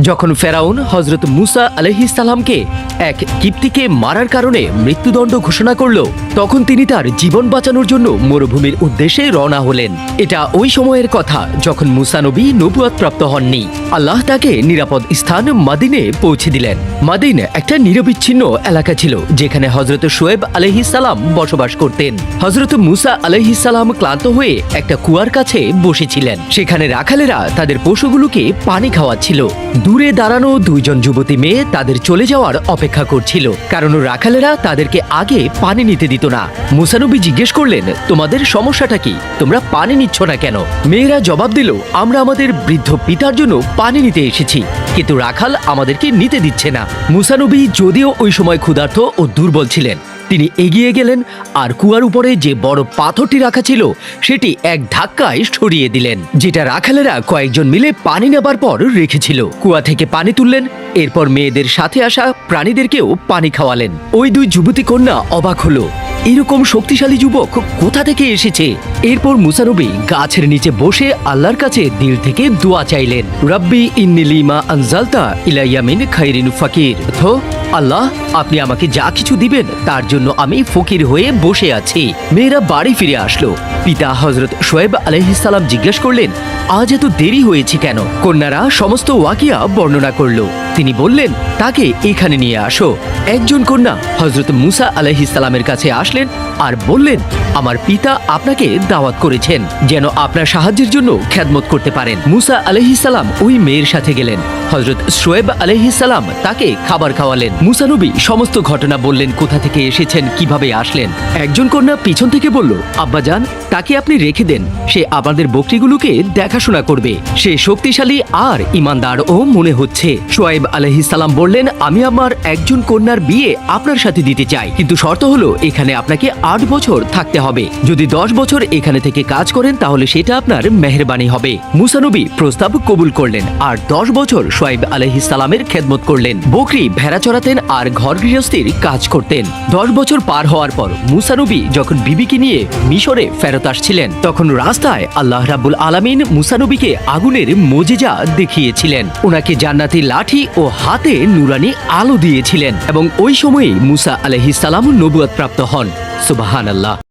যখন ফেরাউন হযরত মুসা আলাইহিস সালামকে এক কিপ্তিকে মারার কারণে মৃত্যুদণ্ড ঘোষণা করল, তখন তিনি তার জীবন বাঁচানোর জন্য মরুভূমির উদ্দেশ্যে রওনা হলেন। এটা ওই সময়ের কথা যখন মুসা নবী নবুয়ত প্রাপ্ত হননি। আল্লাহ তাকে নিরাপদ স্থান মাদিনে পৌঁছে দিলেন। মাদিন একটা নিরবিচ্ছিন্ন এলাকা ছিল যেখানে হযরত শুয়েব আলাইহিস সালাম বসবাস করতেন। হযরত মুসা আলাইহিস সালাম ক্লান্ত হয়ে একটা কুয়ার কাছে বসেছিলেন। সেখানে রাখালেরা তাদের পশুগুলোকে পানি খাওয়াচ্ছিল। দূরে দাঁড়ানো দুইজন যুবতী মেয়ে তাদের চলে যাওয়ার অপেক্ষা করছিল, কারণ রাখালেরা তাদেরকে আগে পানি নিতে দিত না। মুসা নবী জিজ্ঞেস করলেন, তোমাদের সমস্যাটা কি? তোমরা পানি নিচ্ছ না কেন? মেয়েরা জবাব দিল, আমরা আমাদের বৃদ্ধ পিতার জন্য পানি নিতে এসেছি, কিন্তু রাখাল আমাদেরকে নিতে দিচ্ছে না। মুসা নবী যদিও ওই সময় ক্ষুধার্ত ও দুর্বল ছিলেন, তিনি এগিয়ে গেলেন আর কুয়ার উপরে যে বড় পাথরটি রাখা ছিল সেটি এক ধাক্কায় সরিয়ে দিলেন, যেটা রাখালেরা কয়েকজন মিলে পানি নেবার পর রেখেছিল। কুয়া থেকে পানি তুললেন, এরপর মেয়েদের সাথে আসা প্রাণীদেরকেও পানি খাওয়ালেন। ওই দুই যুবতী কন্যা অবাক হলো, এরকম শক্তিশালী যুবক কোথা থেকে এসেছে? এরপর মুসা নবী গাছের নিচে বসে আল্লাহর কাছে দিল থেকে দোয়া চাইলেন, রাব্বি ইন্নী লিমা আনজালতা ইলাইয়া মিন খাইরিন ফাকির। আল্লাহ, আপনি আমাকে যা কিছু দিবেন তার জন্য আমি ফকির হয়ে বসে আছি। মেয়েরা বাড়ি ফিরে আসলো। পিতা হযরত শুয়েব আলাইহিস সালাম জিজ্ঞেস করলেন, আজ এত দেরি হয়েছে কেন? কন্যারা সমস্ত ওয়াকিয়া বর্ণনা করলো। তিনি বললেন, তাকে এখানে নিয়ে আসো। একজন কন্যা হযরত মুসা আলাইহিস সালামের কাছে আসলেন আর বললেন, আমার পিতা আপনাকে দাওয়াত করেছেন যেন আপনার সাহায্যের জন্য খেদমত করতে পারেন। মুসা আলাইহিস সালাম ওই মেয়ের সাথে গেলেন। হযরত শুয়েব আলাইহিস সালাম তাকে খাবার খাওয়ালেন। মুসা নবী সমস্ত ঘটনা বললেন, কোথা থেকে এসেছেন, কিভাবে আসলেন। একজন কন্যা পিছন থেকে বলল, আব্বাজান, তাকে আপনি রেখে দেন, সে আমাদের বকরিগুলোকে দেখাশোনা করবে। সে শক্তিশালী আর ইমানদারও মনে হচ্ছে। শুয়েব আলাইহিস সালাম বললেন, আমি আমার একজন কন্যার বিয়ে আপনার সাথে দিতে চাই, কিন্তু শর্ত হলো এখানে আপনাকে 8 বছর থাকতে হবে। যদি 10 বছর এখানে থেকে কাজ করেন তাহলে সেটা আপনার মেহেরবানি হবে। মুসা নবী প্রস্তাব কবুল করলেন আর 10 বছর শুয়েব আলাইহিস সালামের খেদমত করলেন। বকরি ভেড়া চড়াতেন আর ঘর গৃহস্থীর কাজ করতেন। 10 বছর পার হওয়ার পর মুসা নবী যখন বিবিকে নিয়ে মিশরে ফেরত আসছিলেন, তখন রাস্তায় আল্লাহ রাব্বুল আলামিন মুসা নবীকে আগুনের মুজিজা দেখিয়েছিলেন। ওনাকে জান্নাতি লাঠি ও হাতে নুরানি আলো দিয়েছিলেন এবং ওই সময়েই মুসা আলাইহিস সালাম নবুয়ত প্রাপ্ত হন। সুবহানাল্লাহ।